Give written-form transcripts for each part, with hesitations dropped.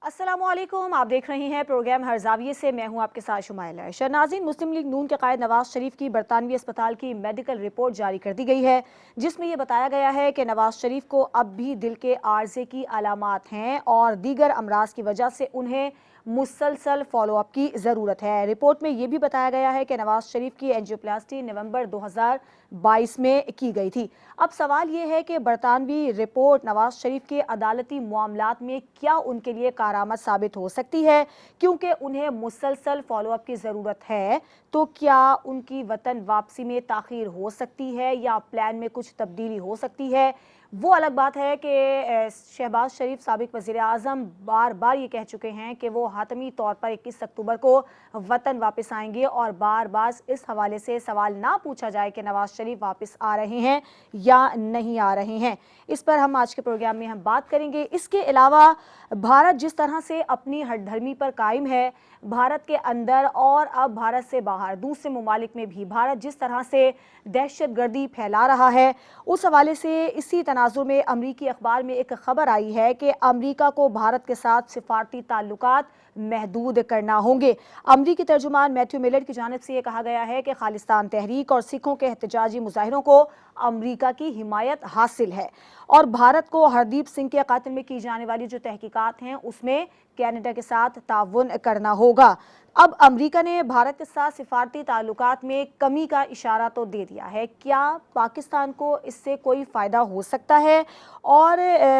अस्सलामुअलैकुम, आप देख रही हैं प्रोग्राम हर जाविये से। मैं हूं आपके साथ शुमाइला। शहनाज़ीन, मुस्लिम लीग नून के कायद नवाज शरीफ की बरतानवी अस्पताल की मेडिकल रिपोर्ट जारी कर दी गई है, जिसमें यह बताया गया है कि नवाज शरीफ को अब भी दिल के आर्जे की अलामात हैं और दीगर अमराज की वजह से उन्हें मुसलसल फॉलोअप की ज़रूरत है। रिपोर्ट में यह भी बताया गया है कि नवाज शरीफ की एंजियोप्लास्टी नवंबर 2022 में की गई थी। अब सवाल यह है कि बरतानवी रिपोर्ट नवाज शरीफ के अदालती मामलात में क्या उनके लिए कारआमद साबित हो सकती है, क्योंकि उन्हें मुसलसल फॉलोअप की ज़रूरत है। तो क्या उनकी वतन वापसी में ताख़ीर हो सकती है या प्लान में कुछ तब्दीली हो सकती है? वो अलग बात है कि शहबाज शरीफ साबिक वज़ीर आज़म बार बार ये कह चुके हैं कि वो हातमी तौर पर 21 अक्टूबर को वतन वापस आएंगे और बार बार इस हवाले से सवाल ना पूछा जाए कि नवाज शरीफ वापस आ रहे हैं या नहीं आ रहे हैं। इस पर हम आज के प्रोग्राम में हम बात करेंगे। इसके अलावा भारत जिस तरह से अपनी हठधर्मी पर कायम है, भारत के अंदर और अब भारत से बाहर दूसरे ममालिक में भी भारत जिस तरह से दहशतगर्दी फैला रहा है, उस हवाले से इसी तनाजुर में अमरीकी अखबार में एक खबर आई है कि अमरीका को भारत के साथ सिफारती ताल्लुकात महदूद करना होंगे। अमरीकी तर्जुमान मैथ्यू मिलर की जानिब से यह कहा गया है कि खालिस्तान तहरीक और सिखों के एहतजाजी मुजाहिरों को अमरीका की हिमायत हासिल है और भारत को हरदीप सिंह के कातिल में की जाने वाली जो तहकीकात हैं उसमें कनाडा के साथ ताउन करना होगा। अब अमरीका ने भारत के साथ सिफारती ताल्लुकात में कमी का इशारा तो दे दिया है। क्या पाकिस्तान को इससे कोई फ़ायदा हो सकता है और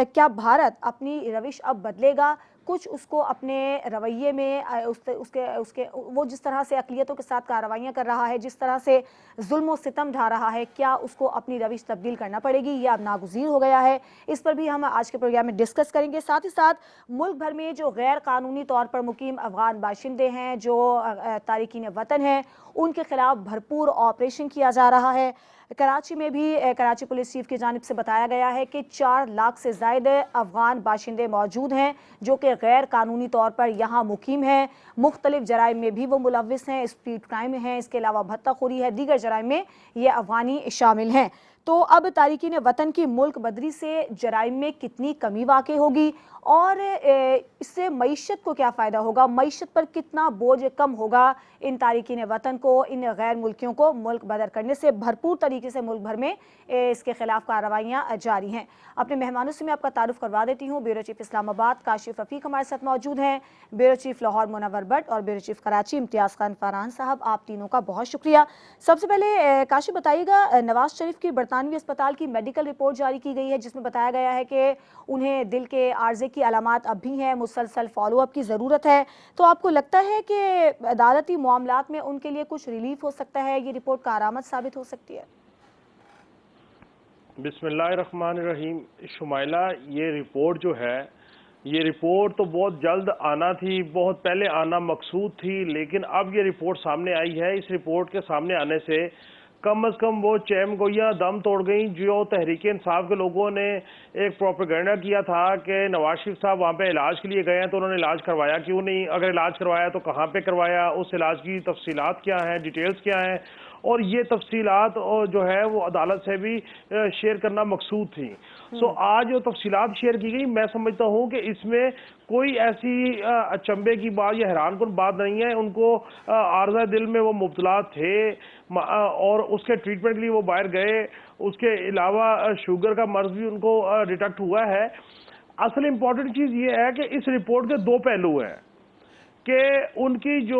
क्या भारत अपनी रविश अब बदलेगा? कुछ उसको अपने रवैये में उसके वो जिस तरह से अक़लियतों के साथ कार्रवाइयाँ कर रहा है, जिस तरह से जुल्म व सितम ढा रहा है, क्या उसको अपनी रविश तब्दील करना पड़ेगी? यह अब नागुज़ीर हो गया है। इस पर भी हम आज के प्रोग्राम में डिस्कस करेंगे। साथ ही साथ मुल्क भर में जो गैर कानूनी तौर पर मुकीम अफ़गान बाशिंदे हैं, जो तारिकीन वतन हैं, उनके खिलाफ भरपूर ऑपरेशन किया जा रहा है। कराची में भी कराची पुलिस चीफ की जानिब से बताया गया है कि 4 लाख से ज़्यादा अफ़गान बाशिंदे मौजूद हैं जो कि गैर कानूनी तौर पर यहाँ मुकीम हैं। मुख्तलिफ जराइम में भी वो मुलव्विस हैं, स्ट्रीट क्राइम है, इसके अलावा भत्ताखोरी है, दीगर जराइम में ये अफ़गानी शामिल हैं। तो अब तारिकीन वतन की मुल्क बदरी से जराइम में कितनी कमी वाक़ई होगी और इससे मईशत को क्या फ़ायदा होगा, मईशत पर कितना बोझ कम होगा इन तारिकीन वतन को, इन गैर मुल्कियों को मुल्क बदर करने से? भरपूर तरीके से मुल्क भर में इसके खिलाफ कार्रवाइयाँ जारी हैं। अपने मेहमानों से मैं आपका तारुफ करवा देती हूँ। ब्यूरो चीफ इस्लामाबाद काशिफ रफ़ीक हमारे साथ मौजूद हैं, ब्यूरो चीफ लाहौर मुनव्वर भट्ट और ब्यूरो चीफ कराची इम्तियाज़ खान फरहान साहब, आप तीनों का बहुत शुक्रिया। सबसे पहले काशिफ बताइएगा, नवाज शरीफ की बरतानवी अस्पताल की मेडिकल रिपोर्ट जारी की गई है जिसमें बताया गया है कि उन्हें दिल के आर्जे की अलामात अब भी हैं, मुसलसल फॉलोअप की ज़रूरत है। तो आपको लगता है कि अदालती मामलात में उनके लिए कुछ रिलीफ हो सकता है, ये रिपोर्ट कारआमद साबित हो सकती है? बिस्मिल्लाहिर्रहमानिर्रहीम। शुमाइला, ये रिपोर्ट जो है, ये रिपोर्ट तो बहुत जल्द आना थी, बहुत पहले आना मकसूद थी, लेकिन अब ये रिपोर्ट सामने आई है। इस रिपोर्ट के सामने आने से कम वो चैम गोइयाँ दम तोड़ गई जो तहरीक इंसाफ के लोगों ने एक प्रोपेगेंडा किया था कि नवाज शरीफ साहब वहाँ पे इलाज के लिए गए हैं तो उन्होंने इलाज करवाया क्यों नहीं, अगर इलाज करवाया तो कहाँ पे करवाया, उस इलाज की तफसीलात क्या हैं, डिटेल्स क्या हैं, और ये तफसीलात जो है वो अदालत से भी शेयर करना मकसूद थी। सो आज जो तफसीलात शेयर की गई, मैं समझता हूँ कि इसमें कोई ऐसी अचंभे की बात या हैरानकुन बात नहीं है। उनको आर्जा दिल में वो मुब्तला थे और उसके ट्रीटमेंट के लिए वो बाहर गए। उसके अलावा शुगर का मर्ज भी उनको डिटेक्ट हुआ है। असल इम्पॉर्टेंट चीज़ ये है कि इस रिपोर्ट के दो पहलू हैं कि उनकी जो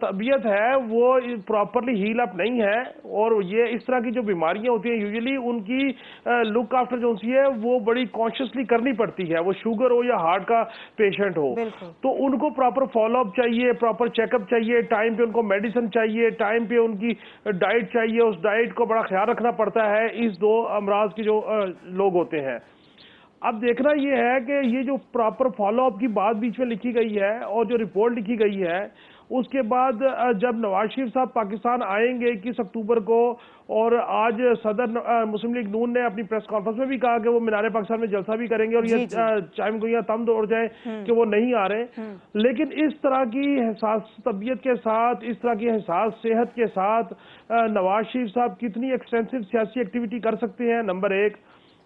तबीयत है वो प्रॉपरली हील अप नहीं है, और ये इस तरह की जो बीमारियां होती हैं यूजुअली उनकी लुक आफ्टर जो सी है वो बड़ी कॉन्शियसली करनी पड़ती है, वो शुगर हो या हार्ट का पेशेंट हो। तो उनको प्रॉपर फॉलोअप चाहिए, प्रॉपर चेकअप चाहिए, टाइम पे उनको मेडिसिन चाहिए, टाइम पे उनकी डाइट चाहिए, उस डाइट को बड़ा ख्याल रखना पड़ता है इस दो अमराज के जो लोग होते हैं। अब देखना यह है कि ये जो प्रॉपर फॉलोअप की बात बीच में लिखी गई है और जो रिपोर्ट लिखी गई है, उसके बाद जब नवाज शरीफ साहब पाकिस्तान आएंगे 21 अक्टूबर को, और आज सदर मुस्लिम लीग नून ने अपनी प्रेस कॉन्फ्रेंस में भी कहा कि वो मीनार पाकिस्तान में जलसा भी करेंगे और ये चाहे गोइयां तम दौड़ जाए कि वो नहीं आ रहे, लेकिन इस तरह की हसास तबीयत के साथ, इस तरह की हसास सेहत के साथ नवाज शरीफ साहब कितनी एक्सटेंसिव सियासी एक्टिविटी कर सकते हैं, नंबर एक।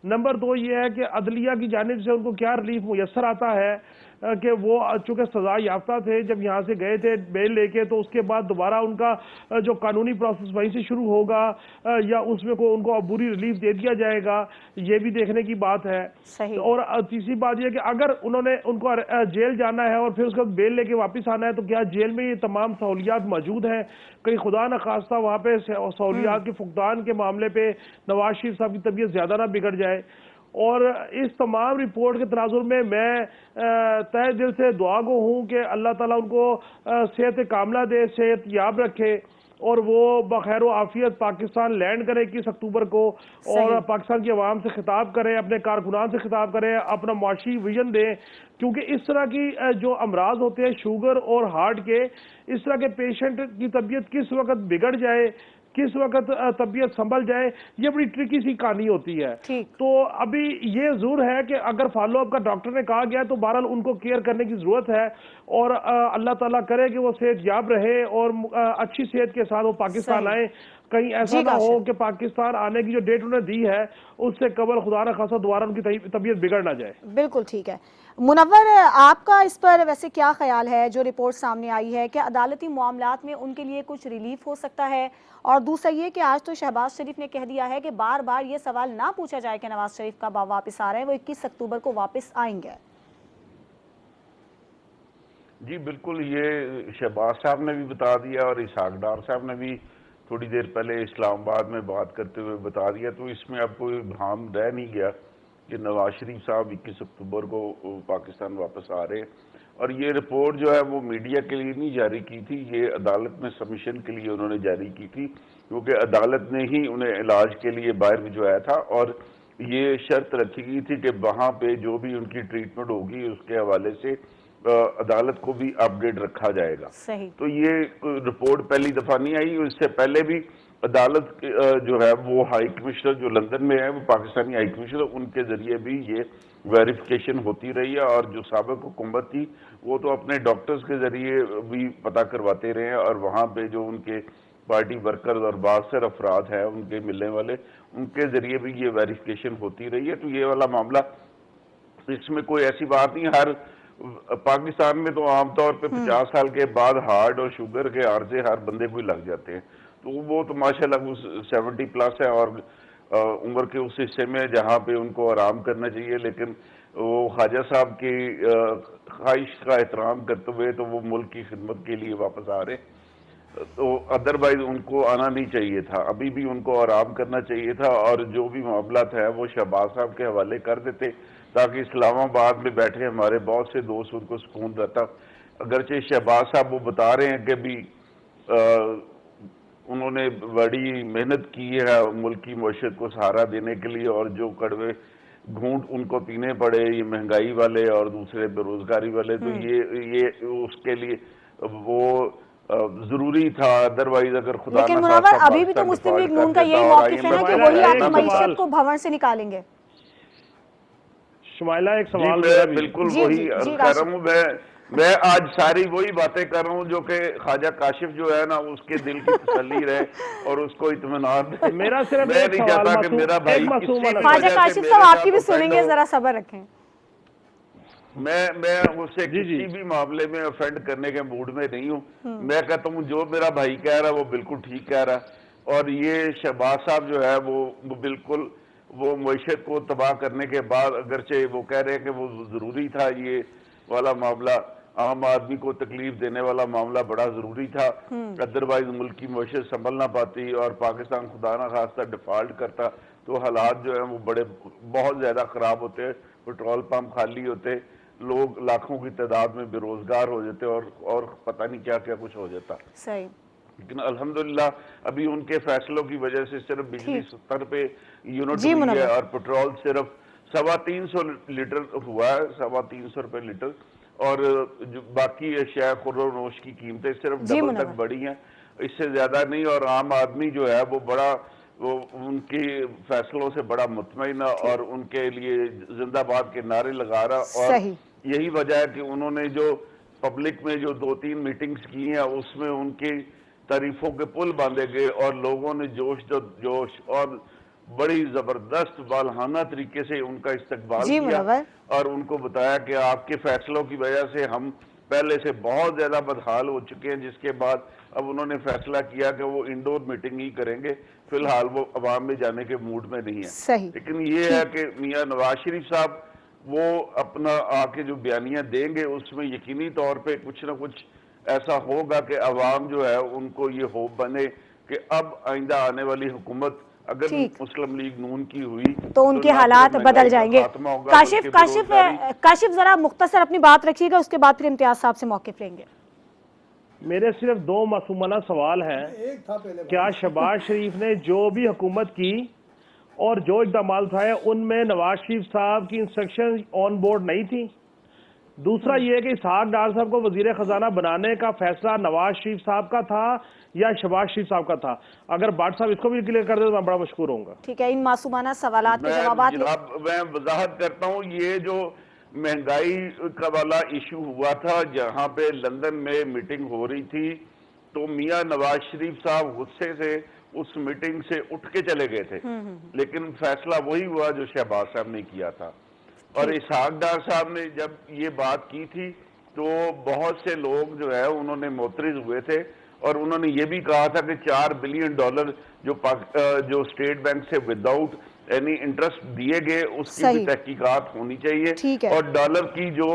नंबर दो ये है कि अदलिया की जानिब से उनको क्या रिलीफ मुयसर आता है। कि वो चूंकि सजा याफ्ता थे, जब यहाँ से गए थे बेल लेके, तो उसके बाद दोबारा उनका जो कानूनी प्रोसेस वहीं से शुरू होगा या उसमें को उनको अबूरी रिलीफ दे दिया जाएगा, ये भी देखने की बात है। सही। और तीसरी बात यह कि अगर उन्होंने उनको जेल जाना है और फिर उसके बाद बेल लेके वापस आना है, तो क्या जेल में ये तमाम सहूलियात मौजूद हैं? कहीं खुदा न खास्ता वहाँ पे सहूलियात के फुकदान के मामले पे नवाज शरीफ साहब की तबीयत ज्यादा ना बिगड़ जाए। और इस तमाम रिपोर्ट के तनाजुर में मैं तहे दिल से दुआ गो हूँ कि अल्लाह ताला उनको सेहत कामला दे, सेहत याब रखे और वो बखैर आफियत पाकिस्तान लैंड करे 21 अक्टूबर को, और पाकिस्तान की आवाम से खिताब करें, अपने कारकुनान से खिताब करें, अपना मुआशी विजन दें। क्योंकि इस तरह की जो अमराज होते हैं शुगर और हार्ट के, इस तरह के पेशेंट की तबीयत किस वक्त बिगड़ जाए, किस वक्त तबीयत संभल जाए, ये बड़ी ट्रिकी सी कहानी होती है। तो अभी ये जरूर है कि अगर फॉलो अप का डॉक्टर ने कहा गया है तो बहरहाल उनको केयर करने की जरूरत है, और अल्लाह ताला करे कि वो सेहत याब रहे और अच्छी सेहत के साथ वो पाकिस्तान आए। कहीं ऐसा ना हो कि पाकिस्तान आने की जो डेट उन्होंने दी है उससे कबल खुदा न खासा दोबारा उनकी तबीयत बिगड़ ना जाए। बिल्कुल ठीक है। मुनव्वर, आपका इस पर वैसे क्या ख्याल है जो रिपोर्ट सामने आई है? क्या अदालती मामलात में उनके लिए कुछ रिलीफ हो सकता है? और दूसरा ये कि आज तो शहबाज शरीफ ने कह दिया है कि बार बार ये सवाल ना पूछा जाए कि नवाज शरीफ कब वापस आ रहे हैं, वो 21 अक्टूबर को वापस आएंगे। जी बिल्कुल, ये शहबाज साहब ने भी बता दिया और इसहाक डार साहब ने भी थोड़ी देर पहले इस्लामाबाद में बात करते हुए बता दिया। तो इसमें अब कोई भ्राम रह नहीं गया कि नवाज शरीफ साहब 21 अक्टूबर को पाकिस्तान वापस आ रहे हैं। और ये रिपोर्ट जो है वो मीडिया के लिए नहीं जारी की थी, ये अदालत में सबमिशन के लिए उन्होंने जारी की थी, क्योंकि अदालत ने ही उन्हें इलाज के लिए बाहर भिजवाया था और ये शर्त रखी गई थी कि वहाँ पे जो भी उनकी ट्रीटमेंट होगी उसके हवाले से अदालत को भी अपडेट रखा जाएगा। सही। तो ये रिपोर्ट पहली दफा नहीं आई, इससे पहले भी अदालत जो है वो हाई कमिश्नर जो लंदन में है, वो पाकिस्तानी हाई कमिश्नर, उनके जरिए भी ये वेरिफिकेशन होती रही है। और जो साबिक हुकूमत थी वो तो अपने डॉक्टर्स के जरिए भी पता करवाते रहे हैं, और वहाँ पे जो उनके पार्टी वर्कर्स और बासर अफराद हैं उनके मिलने वाले, उनके जरिए भी ये वेरिफिकेशन होती रही है। तो ये वाला मामला, इसमें कोई ऐसी बात नहीं। हर पाकिस्तान में तो आमतौर पे 50 साल के बाद हार्ट और शुगर के आर्जे हर बंदे को ही लग जाते हैं। तो वो तो माशाल्लाह 70 प्लस है और उम्र के उस हिस्से में जहाँ पे उनको आराम करना चाहिए, लेकिन वो ख्वाजा साहब की ख्वाहिश का एहतराम करते हुए तो वो मुल्क की खिदमत के लिए वापस आ रहे। तो अदरवाइज उनको आना नहीं चाहिए था, अभी भी उनको आराम करना चाहिए था, और जो भी मामला है वो शहबाज साहब के हवाले कर देते, ताकि इस्लामाबाद में बैठे हमारे बहुत से दोस्त उनको सुकून रहता। अगरचे शहबाज साहब वो बता रहे हैं कि भी उन्होंने बड़ी मेहनत की है मुल्क की मईशत को सहारा देने के लिए, और जो कड़वे घूंट उनको पीने पड़े ये महंगाई वाले और दूसरे बेरोजगारी वाले, तो ये उसके लिए वो जरूरी था। अदरवाइज अगर खुदा लेकिन मुनव्वर, अभी भी तो मुस्लिम लीग नून का यही मौकिफ है ना कि वही आपकी मईशत को भंवर से निकालेंगे। शुमाइला, एक सवाल बिल्कुल वही कर रहा हूँ मैं आज सारी वही बातें कर रहा हूँ जो कि ख्वाजा काशिफ जो है ना उसके दिल की तसल्ली रहे और उसको इत्मीनान। मेरा सिर्फ मैं नहीं चाहता कि मेरा भाई ख्वाजा काशिफ साहब आपकी भी सुनेंगे, जरा सब्र रखें। मैं उससे किसी भी मामले में ऑफेंड करने के मूड में नहीं हूँ। मैं कहता हूँ जो मेरा भाई कह रहा है वो बिल्कुल ठीक कह रहा है, और ये शहबाज साहब जो है वो बिल्कुल वो मईशत को तबाह करने के बाद, अगरचे वो कह रहे हैं कि वो जरूरी था, ये वाला मामला आम आदमी को तकलीफ देने वाला मामला बड़ा जरूरी था, अदरवाइज मुल्क की मईशत संभल ना पाती और पाकिस्तान खुदा ना खास्ता डिफॉल्ट करता, तो हालात जो है वो बहुत ज्यादा खराब होते, पेट्रोल पंप खाली होते, लोग लाखों की तादाद में बेरोजगार हो जाते और पता नहीं क्या क्या कुछ हो जाता। सही। लेकिन अल्हम्दुलिल्लाह अभी उनके फैसलों की वजह से सिर्फ बिजली 70 पे यूनिट हुई है और पेट्रोल सिर्फ 350 लीटर हुआ है, 350 रुपए लीटर, और जो बाकी अशिया खुर्रो-नोश की कीमतें सिर्फ डबल तक बढ़ी हैं, इससे ज्यादा नहीं। और आम आदमी जो है वो उनके फैसलों से बड़ा मुतमईन और उनके लिए जिंदाबाद के नारे लगा रहा, और यही वजह है कि उन्होंने जो पब्लिक में जो 2-3 मीटिंग्स की हैं उसमें उनकी तारीफों के पुल बांधे गए और लोगों ने जोश और बड़ी जबरदस्त बालहाना तरीके से उनका इस्तकबाल जी किया मुनव्वर। और उनको बताया कि आपके फैसलों की वजह से हम पहले से बहुत ज्यादा बदहाल हो चुके हैं, जिसके बाद अब उन्होंने फैसला किया कि वो इंडोर मीटिंग ही करेंगे, फिलहाल वो अवाम में जाने के मूड में नहीं है। सही। लेकिन ये है कि मियां नवाज शरीफ साहब वो अपना आके जो बयानियां देंगे उसमें यकीनी तौर पे कुछ ना कुछ ऐसा होगा कि अवाम जो है उनको ये होप बने कि अब आइंदा आने वाली हुकूमत अगर ठीक। मुस्लिम लीग नून की हुई तो उनके ना हालात सिर्फ बदल महंगाई का जाएंगे। खात्मा होगा काशिफ बल्कि काशिफ बेरोजगारी। काशिफ जरा मुख्तसर अपनी बात रखिएगा, उसके बाद फिर इम्तियाज साहब से मौक़िफ़ लेंगे। मेरे सिर्फ दो मासूमाना सवाल हैं। एक था पहले क्या शहबाज शरीफ ने जो भी हुकूमत की और जो इकदाम उठाए उनमें नवाज शरीफ साहब की इंस्ट्रक्शन ऑन बोर्ड नहीं थी? दूसरा ये है कि इसहाक डार साहब को वजीर खजाना बनाने का फैसला नवाज शरीफ साहब का था या शहबाज शरीफ साहब का था? अगर भट्ट साहब इसको भी क्लियर कर दे तो मैं बड़ा मशकूर होऊंगा। ठीक है, इन मासूमाना सवालात के जवाब जनाब मैं वजाहत करता हूँ, ये जो महंगाई का वाला इशू हुआ था जहाँ पे लंदन में मीटिंग हो रही थी, तो मियां नवाज शरीफ साहब गुस्से से उस मीटिंग से उठ के चले गए थे, लेकिन फैसला वही हुआ जो शहबाज साहब ने किया था। और इसहाक डार साहब ने जब ये बात की थी तो बहुत से लोग जो है उन्होंने मोतरिज हुए थे और उन्होंने ये भी कहा था कि $4 बिलियन जो स्टेट बैंक से विदाउट एनी इंटरेस्ट दिए गए उसकी भी तहकीकात होनी चाहिए और डॉलर की जो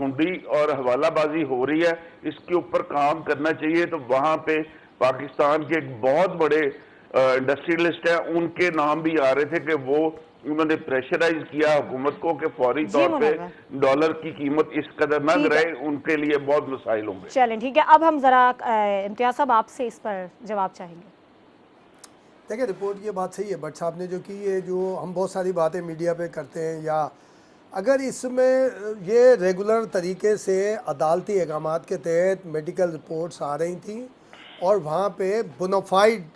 हुंडी और हवालाबाजी हो रही है इसके ऊपर काम करना चाहिए। तो वहां पे पाकिस्तान के एक बहुत बड़े इंडस्ट्रियलिस्ट हैं, उनके नाम भी आ रहे थे कि वो उन्होंने प्रेशराइज किया हुकूमत को कि फौरी तौर पे डॉलर की कीमत इस कदर न गिरे, उनके लिए बहुत मसाइल होंगे। चलें ठीक है, अब हम जरा इम्तियाज साहब आपसे इस पर जवाब चाहेंगे। देखिए रिपोर्ट ये बात सही है भट्ट साहब ने जो की, ये जो हम बहुत सारी बातें मीडिया पे करते हैं, या अगर इसमें ये रेगुलर तरीके से अदालती अहकामात के तहत मेडिकल रिपोर्ट्स आ रही थी और वहाँ पे बोनाफाइड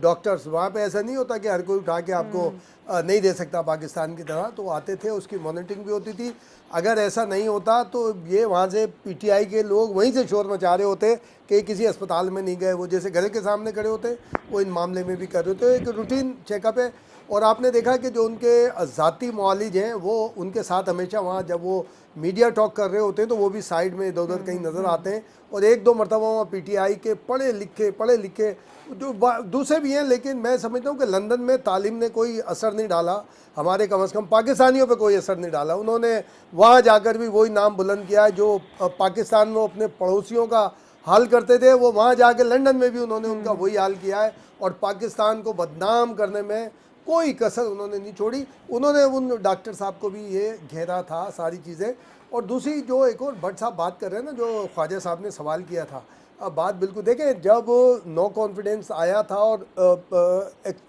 डॉक्टर्स, वहाँ पे ऐसा नहीं होता कि हर कोई उठा के आपको नहीं दे सकता पाकिस्तान की तरह, तो आते थे, उसकी मॉनिटरिंग भी होती थी। अगर ऐसा नहीं होता तो ये वहाँ से पीटीआई के लोग वहीं से शोर मचा रहे होते कि किसी अस्पताल में नहीं गए, वो जैसे घर के सामने खड़े होते वो इन मामले में भी कर रहे होते। एक रूटीन चेकअप है और आपने देखा कि जो उनके ज़ाती मुआलिज हैं वो उनके साथ हमेशा वहाँ जब वो मीडिया टॉक कर रहे होते हैं तो वो भी साइड में इधर उधर कहीं नज़र आते हैं। और एक दो मरतबा वहाँ पीटीआई के पढ़े लिखे जो दूसरे भी हैं, लेकिन मैं समझता हूँ कि लंदन में तालीम ने कोई असर नहीं डाला, हमारे कम अज़ कम पाकिस्तानियों पे कोई असर नहीं डाला। उन्होंने वहाँ जाकर भी वही नाम बुलंद किया जो पाकिस्तान में अपने पड़ोसियों का हाल करते थे, वो वहाँ जाकर लंदन में भी उन्होंने उनका वही हाल किया है और पाकिस्तान को बदनाम करने में कोई कसर उन्होंने नहीं छोड़ी। उन्होंने उन डॉक्टर साहब को भी ये घेरा था सारी चीज़ें। और दूसरी जो एक और भट्ट साहब बात कर रहे हैं ना, जो ख्वाजा साहब ने सवाल किया था, अब बात बिल्कुल देखें, जब नो कॉन्फिडेंस आया था और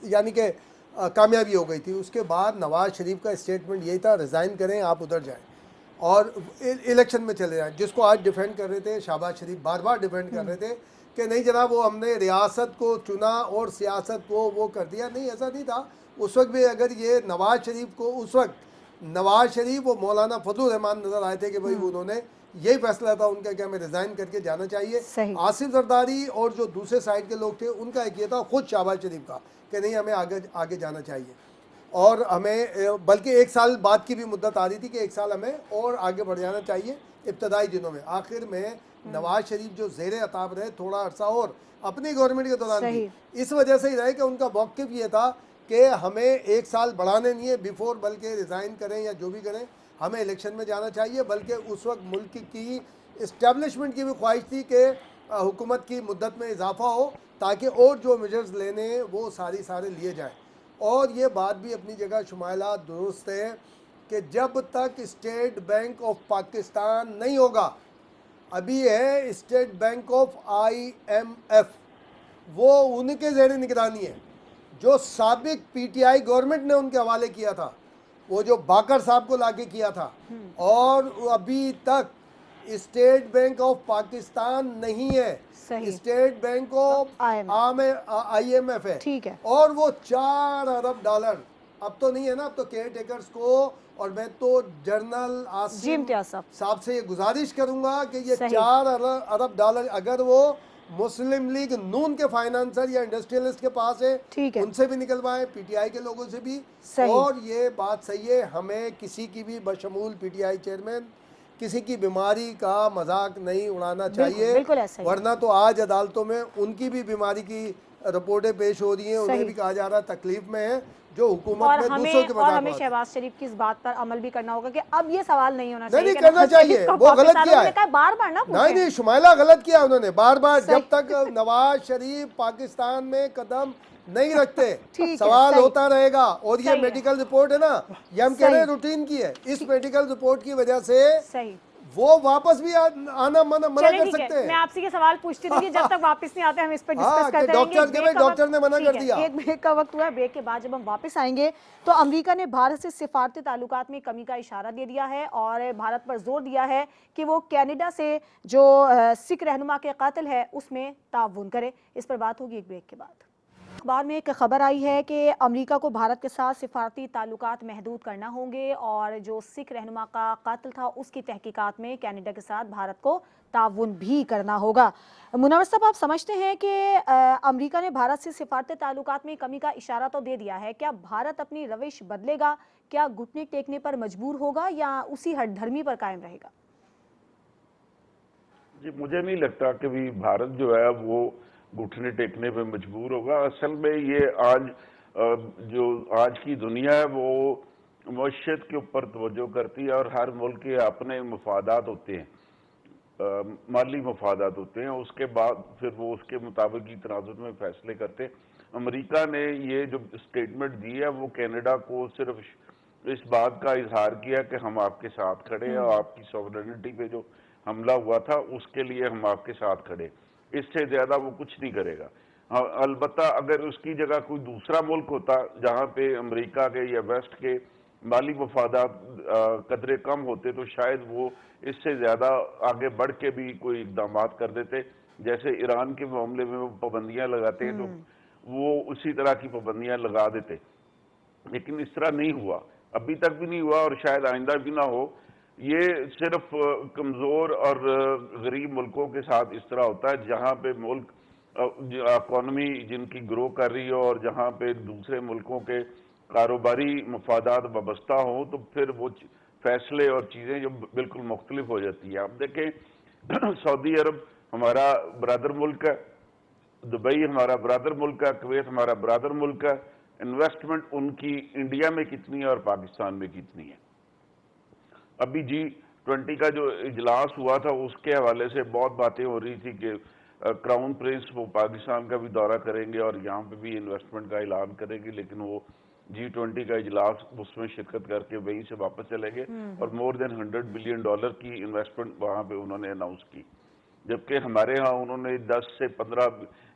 यानी कि कामयाबी हो गई थी, उसके बाद नवाज शरीफ का स्टेटमेंट यही था रिज़ाइन करें, आप उधर जाएं और इलेक्शन में चले जाएं। जिसको आज डिफेंड कर रहे थे शहबाज शरीफ, बार बार डिफेंड कर रहे थे कि नहीं जनाब वो हमने रियासत को चुना और सियासत को वो कर दिया। नहीं, ऐसा नहीं था। उस वक्त भी अगर ये नवाज शरीफ को, उस वक्त नवाज शरीफ और मौलाना फजलुर रहमान नज़र आए थे कि भाई उन्होंने यही फैसला था उनका कि हमें रिज़ाइन करके जाना चाहिए। आसिफ जरदारी और जो दूसरे साइड के लोग थे उनका एक ये था, खुद शहबाज शरीफ का, कि नहीं हमें आगे जाना चाहिए और हमें बल्कि 1 साल बाद की भी मुद्दत आ रही थी कि 1 साल हमें और आगे बढ़ जाना चाहिए इब्तदाई दिनों में। आखिर में नवाज शरीफ जो ज़ेरे अताब रहे थोड़ा अरसा और अपनी गवर्नमेंट के दौरान भी, इस वजह से ही रहे कि उनका मौक़िफ़ ये था कि हमें 1 साल बढ़ाने नहीं है बिफोर, बल्कि रिज़ाइन करें या जो भी करें हमें इलेक्शन में जाना चाहिए। बल्कि उस वक्त मुल्क की इस्टेब्लिशमेंट की भी ख्वाहिश थी कि हुकूमत की मुद्दत में इजाफा हो ताकि और जो मेजर्स लेने हैं वो सारे लिए जाएँ। और ये बात भी अपनी जगह शुमाइला दुरुस्त है कि जब तक स्टेट बैंक ऑफ पाकिस्तान नहीं होगा, अभी है स्टेट बैंक ऑफ IMF, वो उनके ज़ेर निगरानी है, जो साबिक पीटीआई गवर्नमेंट ने उनके हवाले किया था, वो जो बाकर साहब को लाके किया था। और अभी तक स्टेट बैंक ऑफ पाकिस्तान नहीं है, स्टेट बैंक ऑफ IMF है। ठीक है। और वो $4 अरब अब तो नहीं है ना, अब तो केयर टेकर्स को, और मैं तो जनरल आसिम साहब से ये गुजारिश करूंगा कि ये $4 अरब अगर वो मुस्लिम लीग नून के फाइनेंसर या इंडस्ट्रियलिस्ट के पास है, ठीक है। उनसे भी निकलवाएं, पीटीआई के लोगों से भी। सही। और ये बात सही है, हमें किसी की भी बशमूल पीटीआई चेयरमैन किसी की बीमारी का मजाक नहीं उड़ाना चाहिए, बिल्कुल ऐसा ही है। वरना तो आज अदालतों में उनकी भी बीमारी की रिपोर्टें पेश हो रही हैं, उन्हें सही। भी कहा जा रहा है तकलीफ में है, जो हुकूमत और में दूसरों हमें के और मजाक हमें उड़ाते हैं। शहबाज शरीफ की इस बात पर अमल भी करना होगा कि अब ये सवाल नहीं होना नहीं, चाहिए नहीं कि करना नवाज शरीफ चाहिए, को वो गलत पाकिस्तान किया उन्होंने है। कहा बार-बार ना नहीं पूछें। नहीं, शुमाइला गलत किया उन्होंने बार बार। सही। जब तक नवाज शरीफ पाकिस्तान में कदम नहीं रखते ठीक है, सवाल सही। होता रहेगा। और ये सही है। मेडिकल रिपोर्ट है ना, ये हम कह रहे हैं सही। रूटीन की है, इस मेडिकल रिपोर्ट की वजह से सही। वो वापस भी आना मना चलिए कर ठीक सकते है, मैं हैं। आपसे ये सवाल पूछती रही, जब तक वापस नहीं आते हम इस पर हाँ, डिस्कस कि करते डॉक्टर रहेंगे। के भाई डॉक्टर ने मना ठीक कर है, दिया। एक ब्रेक का वक्त हुआ है, ब्रेक के बाद जब हम वापस आएंगे तो अमेरिका ने भारत से सिफारती ताल्लुकात में कमी का इशारा दे दिया है और भारत पर जोर दिया है कि वो कनाडा से जो सिख रहनुमा के कातिल है उसमें ताउन करे। इस पर बात होगी एक ब्रेक के बाद। अखबार में एक खबर आई है कि अमेरिका को भारत के साथ सिफारती ताल्लुकात महदूद करना होंगे और जो सिख रहनुमा का कातिल था उसकी तहकीकात में कनाडा के साथ भारत को ताउन भी करना होगा। मुनव्वर साहब, आप समझते हैं कि अमेरिका ने भारत से सिफारती ताल्लुकात में कमी का इशारा तो दे दिया है, क्या भारत अपनी रविश बदलेगा? क्या घुटने टेकने पर मजबूर होगा या उसी हठधर्मी पर कायम रहेगा? जी, मुझे नहीं लगता कि भी भारत जो है वो घुटने टेकने पे मजबूर होगा। असल में ये आज जो आज की दुनिया है वो मईशत के ऊपर तवज्जो करती है और हर मुल्क के अपने मफादात होते हैं, माली मफादात होते हैं, उसके बाद फिर वो उसके मुताबिक ही तनाजुर में फैसले करते हैं। अमेरिका ने ये जो स्टेटमेंट दी है वो कनाडा को सिर्फ इस बात का इजहार किया कि हम आपके साथ खड़े हैं और आपकी सॉवरेनिटी पे जो हमला हुआ था उसके लिए हम आपके साथ खड़े, इससे ज्यादा वो कुछ नहीं करेगा। हाँ, अलबत्ता अगर उसकी जगह कोई दूसरा मुल्क होता जहां पे अमेरिका के या वेस्ट के माली मफादात कदरे कम होते तो शायद वो इससे ज्यादा आगे बढ़ के भी कोई इकदाम कर देते। जैसे ईरान के मामले में वो पाबंदियां लगाते हैं तो वो उसी तरह की पाबंदियां लगा देते, लेकिन इस तरह नहीं हुआ, अभी तक भी नहीं हुआ और शायद आइंदा भी ना हो। ये सिर्फ कमजोर और गरीब मुल्कों के साथ इस तरह होता है जहां पे मुल्क इकॉनमी जिनकी ग्रो कर रही हो और जहां पे दूसरे मुल्कों के कारोबारी मफादात वाबस्ता हो तो फिर वो फैसले और चीजें जो बिल्कुल मुख्तलिफ हो जाती है। आप देखें सऊदी अरब हमारा बरादर मुल्क है, दुबई हमारा बरादर मुल्क है, कुवैत हमारा बरादर मुल्क है, इन्वेस्टमेंट उनकी इंडिया में कितनी है और पाकिस्तान में कितनी है। अभी G20 का जो इजलास हुआ था उसके हवाले से बहुत बातें हो रही थी कि क्राउन प्रिंस वो पाकिस्तान का भी दौरा करेंगे और यहाँ पे भी इन्वेस्टमेंट का ऐलान करेंगे, लेकिन वो G20 का इजलास उसमें शिरकत करके वहीं से वापस चले गए और मोर देन $100 बिलियन की इन्वेस्टमेंट वहाँ पे उन्होंने अनाउंस की, जबकि हमारे यहाँ उन्होंने 10 से 15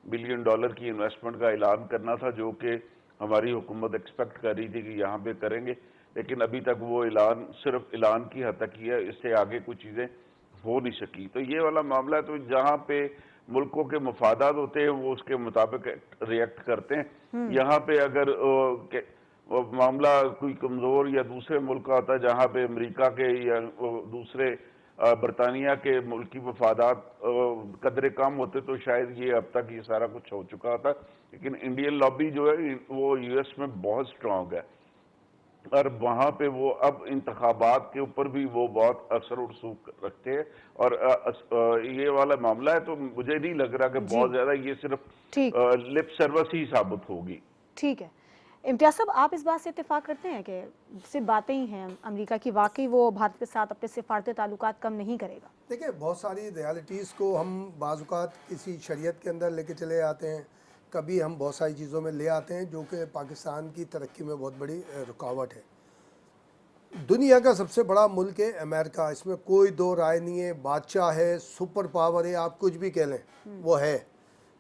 बिलियन डॉलर की इन्वेस्टमेंट का ऐलान करना था जो कि हमारी हुकूमत एक्सपेक्ट कर रही थी कि यहाँ पे करेंगे, लेकिन अभी तक वो ऐलान सिर्फ ऐलान की हद तक ही है, इससे आगे कुछ चीजें हो नहीं सकी। तो ये वाला मामला है, तो जहाँ पे मुल्कों के मफादात होते हैं वो उसके मुताबिक रिएक्ट करते हैं। यहाँ पे अगर मामला कोई कमजोर या दूसरे मुल्क का होता है जहाँ पे अमेरिका के या दूसरे बरतानिया के मुल्की मफादात कदरे कम होते तो शायद ये अब तक ये सारा कुछ हो चुका होता, लेकिन इंडियन लॉबी जो है वो यूएस में बहुत स्ट्रांग है और वहां पे वो अब इंतखाबात के ऊपर भी वो बहुत असर और रसूख रखते हैं और ये वाला मामला है तो मुझे नहीं लग रहा कि बहुत ज्यादा ये सिर्फ लिप सर्विस ही साबित होगी। ठीक है इम्तियाज साहब, आप इस बात से इत्तेफाक करते हैं कि सिर्फ बातें ही हैं अमेरिका की, वाकई वो भारत के साथ अपने सिफारती ताल्लुकात कम नहीं करेगा? देखिए, बहुत सारी रियलिटीज़ को हम बाज़-औक़ात किसी शरीयत के अंदर लेके चले आते हैं, कभी हम बहुत सारी चीज़ों में ले आते हैं जो कि पाकिस्तान की तरक्की में बहुत बड़ी रुकावट है। दुनिया का सबसे बड़ा मुल्क है अमेरिका, इसमें कोई दो राय नहीं है, बादशाह है, सुपर पावर है, आप कुछ भी कह लें वो है,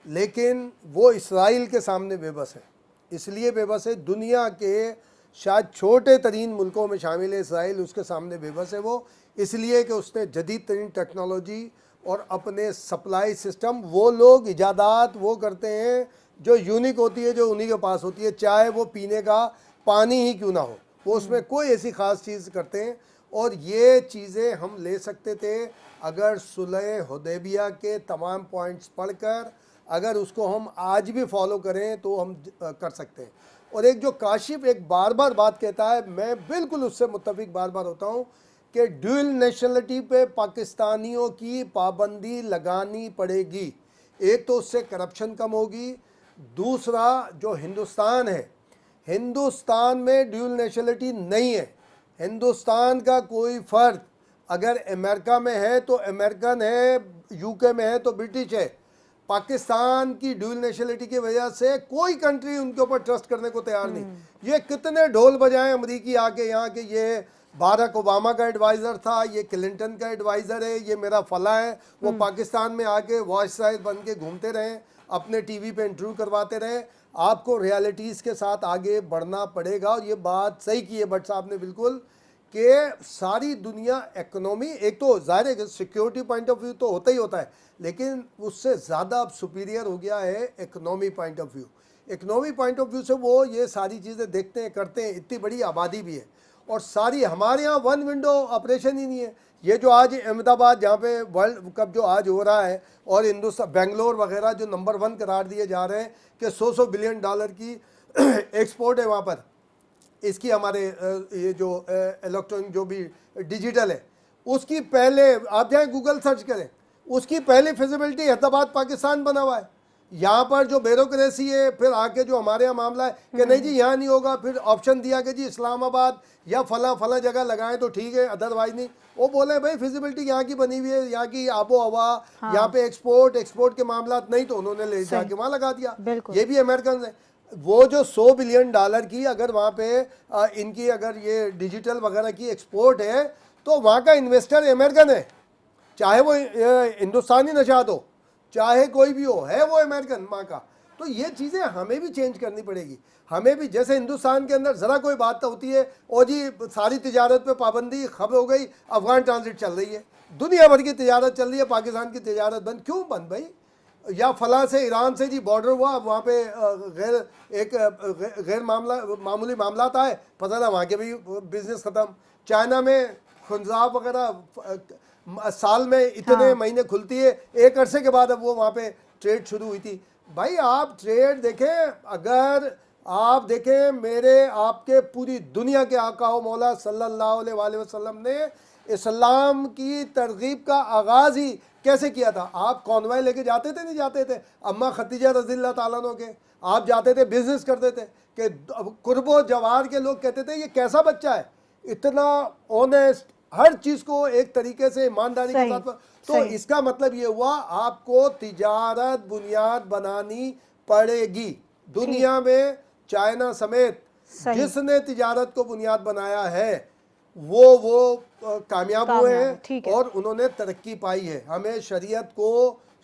लेकिन वो इसराइल के सामने बेबस है। इसलिए बेबस है, दुनिया के शायद छोटे तरीन मुल्कों में शामिल है इसराइल, उसके सामने बेबस है वो, इसलिए कि उसने जदीद तरीन टेक्नोलॉजी और अपने सप्लाई सिस्टम, वो लोग इजादात वो करते हैं जो यूनिक होती है, जो उन्हीं के पास होती है, चाहे वो पीने का पानी ही क्यों ना हो। वो उसमें कोई ऐसी ख़ास चीज़ करते हैं। और ये चीज़ें हम ले सकते थे अगर सुलह हुदैबिया के तमाम पॉइंट्स पढ़कर, अगर उसको हम आज भी फॉलो करें तो हम कर सकते हैं। और एक जो काशिफ एक बार बार बात कहता है, मैं बिल्कुल उससे मुत्तफिक बार बार होता हूँ कि ड्यूल नेशनलिटी पे पाकिस्तानियों की पाबंदी लगानी पड़ेगी। एक तो उससे करप्शन कम होगी, दूसरा जो हिंदुस्तान है, हिंदुस्तान में ड्यूल नेशनलिटी नहीं है। हिंदुस्तान का कोई फ़र्द अगर अमेरिका में है तो अमेरिकन है, यूके में है तो ब्रिटिश है। पाकिस्तान की ड्यूल नेशनलिटी की वजह से कोई कंट्री उनके ऊपर ट्रस्ट करने को तैयार नहीं। ये कितने ढोल बजाएं अमरीकी आके यहाँ के, ये बाराक ओबामा का एडवाइज़र था, ये क्लिंटन का एडवाइज़र है, ये मेरा फला है, वो पाकिस्तान में आके वॉइस राइट बन के घूमते रहें, अपने टीवी पे इंटरव्यू करवाते रहें। आपको रियलिटीज़ के साथ आगे बढ़ना पड़ेगा। और ये बात सही की है भट्ट साहब ने बिल्कुल, कि सारी दुनिया इकोनॉमी, एक तो ज़ाहिर है सिक्योरिटी पॉइंट ऑफ व्यू तो होता ही होता है, लेकिन उससे ज़्यादा अब सुपीरियर हो गया है economy point of view. Economy point of view से वो ये सारी चीज़ें देखते हैं, करते हैं। इतनी बड़ी आबादी भी है और सारी, हमारे यहाँ वन विंडो ऑपरेशन ही नहीं है। ये जो आज अहमदाबाद जहाँ पे वर्ल्ड कप जो आज हो रहा है, और हिंदुस्तान बेंगलोर वगैरह जो नंबर 1 करार दिए जा रहे हैं कि 100 बिलियन डॉलर की एक्सपोर्ट है वहाँ पर, इसकी हमारे ये जो इलेक्ट्रॉनिक जो भी डिजिटल है, उसकी पहले आप जाएँ गूगल सर्च करें, उसकी पहली फिजिबिलिटी हैदराबाद पाकिस्तान बना हुआ है। यहाँ पर जो ब्यूरोक्रेसी है, फिर आके जो हमारे यहाँ मामला है कि नहीं जी यहाँ नहीं होगा, फिर ऑप्शन दिया कि जी इस्लामाबाद या फला फला जगह लगाएं तो ठीक है, अदरवाइज नहीं। वो बोले भाई फिजिबिलिटी यहाँ की बनी हुई है, यहाँ की आबो हवा, यहाँ पे एक्सपोर्ट के मामला नहीं, तो उन्होंने ले जाके वहाँ लगा दिया। ये भी अमेरिकन है। वो जो 100 बिलियन डॉलर की अगर वहाँ पे इनकी अगर ये डिजिटल वगैरह की एक्सपोर्ट है, तो वहाँ का इन्वेस्टर अमेरिकन है, चाहे वो हिंदुस्तानी नशात हो, चाहे कोई भी हो, है वो अमेरिकन माँ का। तो ये चीज़ें हमें भी चेंज करनी पड़ेगी। हमें भी, जैसे हिंदुस्तान के अंदर ज़रा कोई बात तो होती है, और जी सारी तिजारत पे पाबंदी, खबर हो गई, अफगान ट्रांजिट चल रही है, दुनिया भर की तिजारत चल रही है, पाकिस्तान की तिजारत बंद क्यों बंद भाई? या फला से ईरान से जी बॉर्डर हुआ, अब वहाँ पे गैर मामूली मामला आए, पता ना वहाँ के भी बिजनेस ख़त्म। चाइना में खुंजाब वगैरह साल में इतने महीने खुलती है, एक अरसे के बाद अब वो वहाँ पे ट्रेड शुरू हुई थी। भाई आप ट्रेड देखें, अगर आप देखें, मेरे आपके पूरी दुनिया के आका व मौला सल्लल्लाहु अलैहि वसल्लम ने इस्लाम की तरगीब का आगाज़ ही कैसे किया था? आप कॉन्वॉय लेके जाते थे, नहीं जाते थे? अम्मा खदीजा रज़ियल्लाहु ताला अन्हा के आप जाते थे, बिजनेस करते थे, कि कुर्बो जवार के लोग कहते थे ये कैसा बच्चा है, इतना ऑनेस्ट, हर चीज़ को एक तरीके से ईमानदारी के साथ। तो इसका मतलब ये हुआ आपको तिजारत बुनियाद बनानी पड़ेगी। दुनिया में चाइना समेत जिसने तिजारत को बुनियाद बनाया है वो कामयाब हुए हैं और उन्होंने तरक्की पाई है। हमें शरीयत को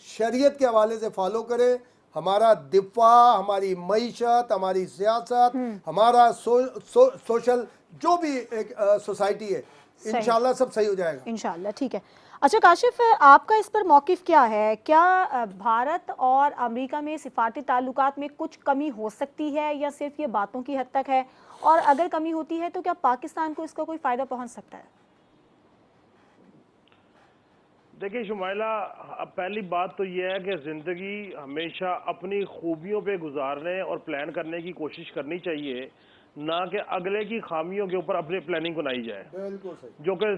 शरीयत के हवाले से फॉलो करें। हमारा दिफा, हमारी मईशत, हमारी सियासत, हमारा सोशल जो भी एक सोसाइटी है, इंशाल्लाह सब सही हो जाएगा इंशाल्लाह। ठीक है। अच्छा काशिफ, आपका इस पर मौकिफ क्या है? क्या भारत और अमेरिका में सिफारती ताल्लुकात में कुछ कमी हो सकती है या सिर्फ ये बातों की हद तक है? और अगर कमी होती है तो क्या पाकिस्तान को इसका कोई फ़ायदा पहुंच सकता है? देखिए शुमाइला, पहली बात तो यह है कि ज़िंदगी हमेशा अपनी खूबियों पे गुजारने और प्लान करने की कोशिश करनी चाहिए, ना कि अगले की खामियों के ऊपर अपनी प्लानिंग बनाई जाए। बिल्कुल सही। जो कि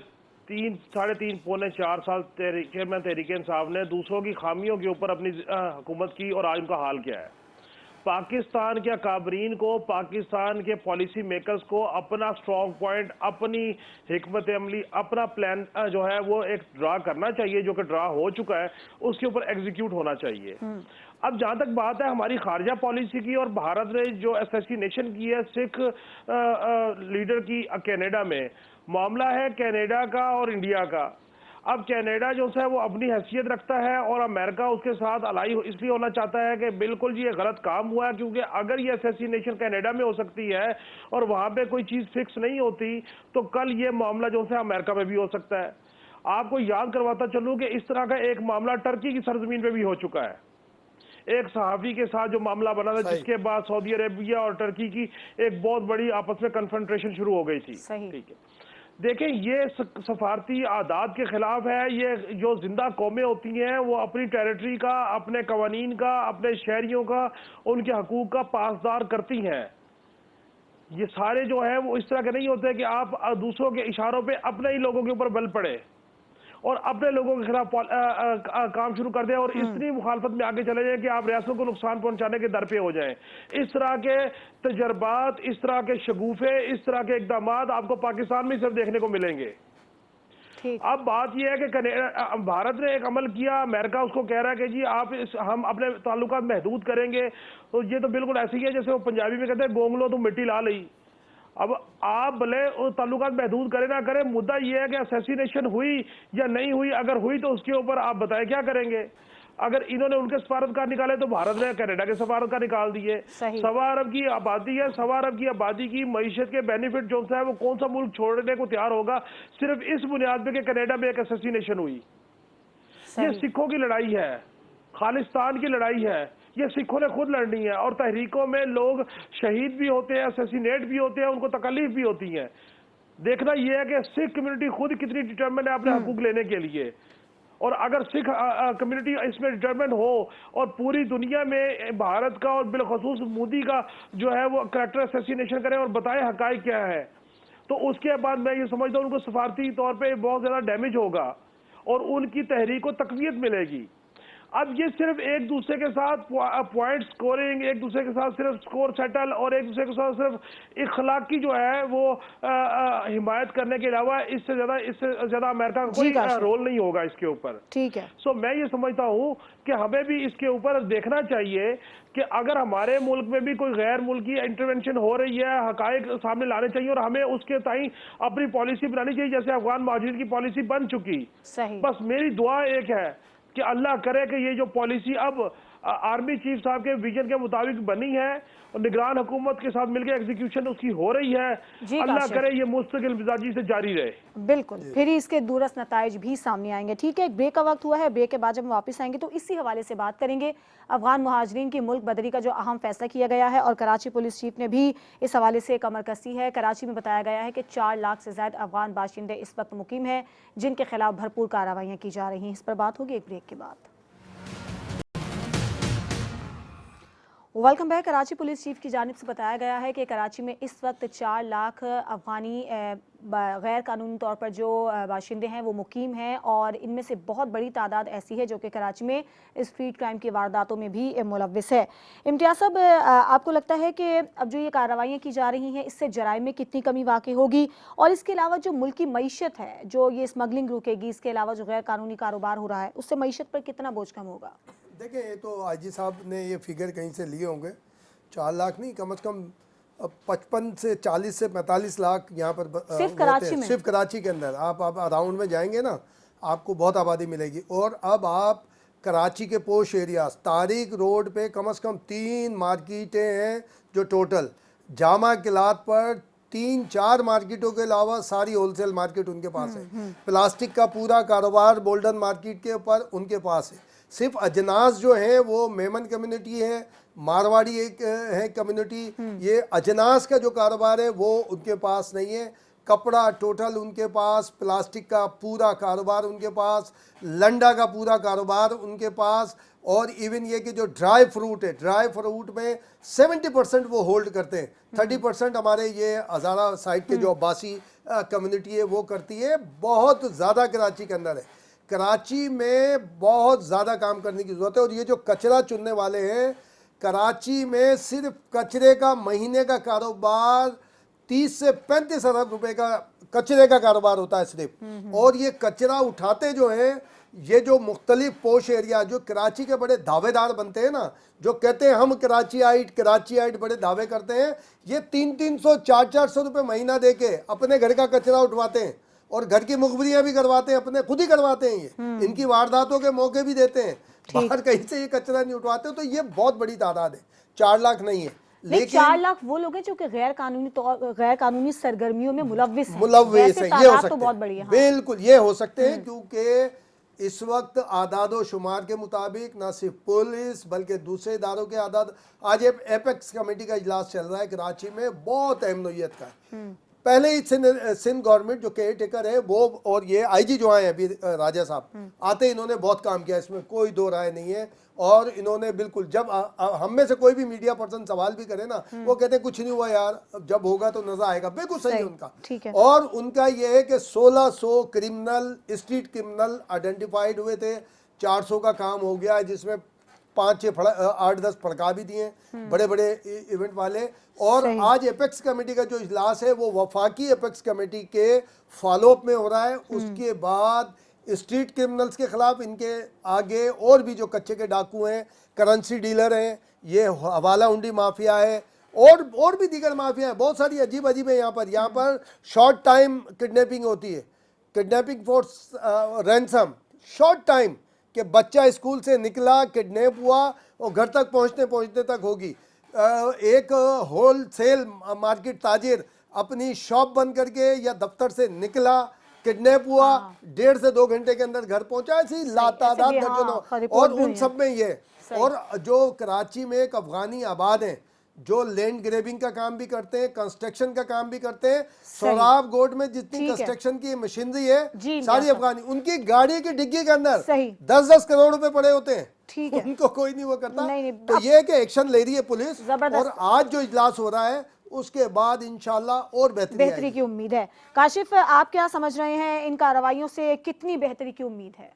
3, 3.5, पौने 4 साल चेयरमैन तहरीक इंसाफ ने दूसरों की खामियों के ऊपर अपनी हुकूमत की, और आज उनका हाल क्या है। पाकिस्तान के अकाबरीन को, पाकिस्तान के पॉलिसी मेकर्स को अपना स्ट्रॉन्ग पॉइंट, अपनी हिकमत अमली, अपना प्लान जो है वो एक ड्रा करना चाहिए, जो कि ड्रा हो चुका है, उसके ऊपर एग्जीक्यूट होना चाहिए। अब जहाँ तक बात है हमारी खारजा पॉलिसी की, और भारत ने जो असैसिनेशन की है सिख लीडर की कनाडा में, मामला है कनाडा का और इंडिया का। अब कनाडा जो है वो अपनी हैसियत रखता है और अमेरिका उसके साथ अलाई इसलिए होना चाहता है कि बिल्कुल जी ये गलत काम हुआ है, क्योंकि अगर ये असैसिनेशन कनाडा में हो सकती है और वहाँ पे कोई चीज़ फिक्स नहीं होती, तो कल ये मामला जो है अमेरिका में भी हो सकता है। आपको याद करवाता चलूँ कि इस तरह का एक मामला टर्की की सरजमीन पे भी हो चुका है। एक सहाफी के साथ जो मामला बना था, सही। जिसके बाद सऊदी अरेबिया और टर्की की एक बहुत बड़ी आपस में कन्फ्रंट्रेशन शुरू हो गई थी। सही। ठीक है, देखें ये सफारती आदात के खिलाफ है। ये जो जिंदा कौमें होती हैं वो अपनी टेरिटरी का, अपने कवानीन का, अपने शहरियों का, उनके हकूक का पासदार करती हैं। ये सारे जो है वो इस तरह के नहीं होते कि आप दूसरों के इशारों पे अपने ही लोगों के ऊपर बल पड़े और अपने लोगों के खिलाफ काम शुरू कर दें और इतनी मुखालफत में आगे चले जाएं कि आप रियासत को नुकसान पहुंचाने के दर पे हो जाएं। इस तरह के तजर्बात, इस तरह के शगुफे, इस तरह के इकदाम आपको पाकिस्तान में सिर्फ देखने को मिलेंगे। ठीक। अब बात यह है कि भारत ने एक अमल किया, अमेरिका उसको कह रहा है कि जी हम अपने ताल्लुकात महदूद करेंगे। तो ये तो बिल्कुल ऐसी ही है जैसे वो पंजाबी में कहते हैं गोंगलो तो मिट्टी ला ली। अब आप भले ताल्लुकात महदूद करें ना करें, मुद्दा ये है कि असैसिनेशन हुई या नहीं हुई। अगर हुई तो उसके ऊपर आप बताएं क्या करेंगे। अगर इन्होंने उनके सफारतकार निकाले तो भारत ने कनाडा के सफारतकार निकाल दिए। सही। 1.25 अरब की आबादी है, 1.25 अरब की आबादी की मईशत के बेनिफिट जो है वो कौन सा मुल्क छोड़ने को तैयार होगा सिर्फ इस बुनियाद पे कि कनाडा में एक असैसिनेशन हुई। ये सही। सिखों की लड़ाई है, खालिस्तान की लड़ाई है। ये सिखों ने खुद लड़नी है और तहरीकों में लोग शहीद भी होते हैं, असैसिनेट भी होते हैं, उनको तकलीफ भी होती है। देखना यह है कि सिख कम्युनिटी खुद कितनी डिटर्मिन है अपने हकूक लेने के लिए। और अगर सिख कम्युनिटी इसमें डिटर्मिन हो और पूरी दुनिया में भारत का और बिलखसूस मोदी का जो है वो करैक्टर असैसिनेशन करें और बताएं हकाइक क्या है, तो उसके बाद मैं ये समझता हूँ उनको सफारती तौर पे बहुत ज़्यादा डैमेज होगा और उनकी तहरीक को तकवीत मिलेगी। अब ये सिर्फ एक दूसरे के साथ पॉइंट स्कोरिंग, एक दूसरे के साथ सिर्फ स्कोर सेटल और एक दूसरे के साथ सिर्फ इखलाक की जो है वो हिमायत करने के अलावा इससे ज्यादा अमेरिका का कोई रोल नहीं होगा इसके ऊपर। ठीक है। सो मैं ये समझता हूँ कि हमें भी इसके ऊपर देखना चाहिए कि अगर हमारे मुल्क में भी कोई गैर मुल्की इंटरवेंशन हो रही है, हकायक सामने लाने चाहिए और हमें उसके ताई अपनी पॉलिसी बनानी चाहिए, जैसे अफगान महाजिर की पॉलिसी बन चुकी। सही। बस मेरी दुआ एक है कि अल्लाह करे कि ये जो पॉलिसी अब आर्मी चीफ साहब के विजन के मुताबिक बनी है और निगरान हुकूमत के साथ मिलकर एग्जीक्यूशन उसकी हो रही है, अल्लाह करे ये मुस्तकिल मिजाजी से जारी रहे। बिल्कुल, फिर ही इसके दूरस्थ नताइज भी सामने आएंगे। ठीक है, एक ब्रेक का वक्त हुआ है, ब्रेक के बाद जब हम वापस आएंगे तो इसी हवाले से बात करेंगे। अफगान मुहाजिरीन की मुल्क बदरी का जो अहम फैसला किया गया है और कराची पुलिस चीफ ने भी इस हवाले से कमर कसी है। कराची में बताया गया है कि 4 लाख से ज्यादा अफगान बाशिंदे इस वक्त मुकीम हैं जिनके खिलाफ भरपूर कार्रवाइयाँ की जा रही हैं। इस पर बात होगी एक ब्रेक के बाद। Welcome back. Karachi police chief की जानिब से बताया गया है कि कराची में इस वक्त 4 लाख अफगानी गैर कानूनी तौर पर जो बाशिंदे हैं वो मुकीम हैं और इनमें से बहुत बड़ी तादाद ऐसी है जो कि कराची में स्ट्रीट क्राइम की वारदातों में भी मुलव्विस है। इम्तियाज़ साहब, आपको लगता है कि अब जो ये कार्रवाइयाँ की जा रही हैं इससे जराइम में कितनी कमी वाक़ई होगी और इसके अलावा जो मुल्की मईशत है, जो ये स्मगलिंग रुकेगी, इसके अलावा जो गैर कानूनी कारोबार हो रहा है उससे मईशत पर कितना बोझ कम होगा? देखें, ये तो आईजी साहब ने ये फिगर कहीं से लिए होंगे, 4 लाख नहीं, कम से कम 55 से 40 से 45 लाख यहाँ पर सिर्फ कराची में, सिर्फ कराची के अंदर। आप अराउंड में जाएंगे ना, आपको बहुत आबादी मिलेगी। और अब आप कराची के पोश एरियाज, तारिक रोड पे कम से कम 3 मार्केटें हैं जो टोटल, जामा किलात पर 3-4 मार्केटों के अलावा सारी होलसेल मार्केट उनके पास है। प्लास्टिक का पूरा कारोबार बोल्डन मार्केट के ऊपर उनके पास है। सिर्फ अजनास जो है वो मेमन कम्युनिटी है, मारवाड़ी एक है कम्युनिटी, ये अजनास का जो कारोबार है वो उनके पास नहीं है। कपड़ा टोटल उनके पास, प्लास्टिक का पूरा कारोबार उनके पास, लंडा का पूरा कारोबार उनके पास, और इवन ये कि जो ड्राई फ्रूट है, ड्राई फ्रूट में 70% वो होल्ड करते हैं, 30% हमारे ये हज़ारा साइड के जो अब्बासी कम्युनिटी है वो करती है। बहुत ज़्यादा कराची के अंदर है। कराची में बहुत ज़्यादा काम करने की ज़रूरत है। और ये जो कचरा चुनने वाले हैं, कराची में सिर्फ कचरे का महीने का कारोबार 30 से 35 अरब रुपए का कचरे का कारोबार होता है सिर्फ। और ये कचरा उठाते जो है, ये जो मुख्तलिफ पोश एरिया, जो कराची के बड़े दावेदार बनते हैं ना, जो कहते हैं हम कराची आइट बड़े दावे करते हैं, ये 300-300, 400-400 रुपये महीना दे के अपने घर का कचरा उठवाते हैं और घर की मुखबरियाँ भी करवाते हैं, अपने खुद ही करवाते हैं। ये इनकी वारदातों के मौके भी देते हैं, बाहर कहीं से ये कचरा नहीं उठवाते। तो ये बहुत बड़ी तादाद है, 4 लाख नहीं है। लेकिन 4 लाख वो लोग हैं जो कि गैर कानूनी सरगर्मियों में मुलव्विस हैं। ये हो सकते हैं, तो बहुत बड़ी है। बिल्कुल ये हो सकते हैं, क्योंकि इस वक्त आदादो शुमार के मुताबिक ना सिर्फ पुलिस बल्कि दूसरे इदारों के आदाद, आज एपेक्स कमेटी का इजलास चल रहा है कराची में, बहुत अहम नोयत का है। पहले ही सिंध गवर्नमेंट जो केयर टेकर है वो और ये आईजी जो आए हैं अभी राजा साहब आते इन्होंने बहुत काम किया, इसमें कोई दो राय नहीं है। और इन्होंने बिल्कुल जब हम में से कोई भी मीडिया पर्सन सवाल भी करे ना वो कहते हैं कुछ नहीं हुआ यार, जब होगा तो नजर आएगा, बिल्कुल सही है उनका। ठीक है। और उनका ये है कि 1600 क्रिमिनल स्ट्रीट क्रिमिनल आइडेंटिफाइड हुए थे, 400 का काम हो गया है जिसमें 8-10 फड़का भी दिए बड़े बड़े इवेंट वाले। और आज एपेक्स कमेटी का जो इजलास है वो वफाकी एपेक्स कमेटी के फॉलोअप में हो रहा है। उसके बाद स्ट्रीट क्रिमिनल्स के खिलाफ इनके आगे और भी जो कच्चे के डाकू हैं, करेंसी डीलर हैं, ये हवाला हुंडी माफिया है और भी दीगर माफिया हैं, बहुत सारी अजीब अजीब है। यहाँ पर शॉर्ट टाइम किडनैपिंग होती है, kidnapping for ransom, short time कि बच्चा स्कूल से निकला, किडनैप हुआ और घर तक पहुँचते तक होगी। एक होल सेल मार्केट ताजिर अपनी शॉप बंद करके या दफ्तर से निकला, किडनैप हुआ, 1.5 से 2 घंटे के अंदर घर पहुंचा, ऐसी लातादाद दर्जनों। और उन सब में ये और जो कराची में एक अफगानी आबाद हैं जो लैंड ग्रेबिंग का काम भी करते हैं, कंस्ट्रक्शन का काम भी करते हैं, सोराब गोड में जितनी कंस्ट्रक्शन की मशीनरी है सारी अफगानी, उनकी गाड़ी की डिग्गी के अंदर 10-10 करोड़ रुपए पड़े होते हैं। ठीक है, उनको कोई नहीं वो करता। तो ये कि एक्शन ले रही है पुलिस और आज जो इजलास हो रहा है उसके बाद इंशाल्लाह और बेहतरी की उम्मीद है। काशिफ, आप क्या समझ रहे हैं, इन कार्रवाइयों से कितनी बेहतरी की उम्मीद है?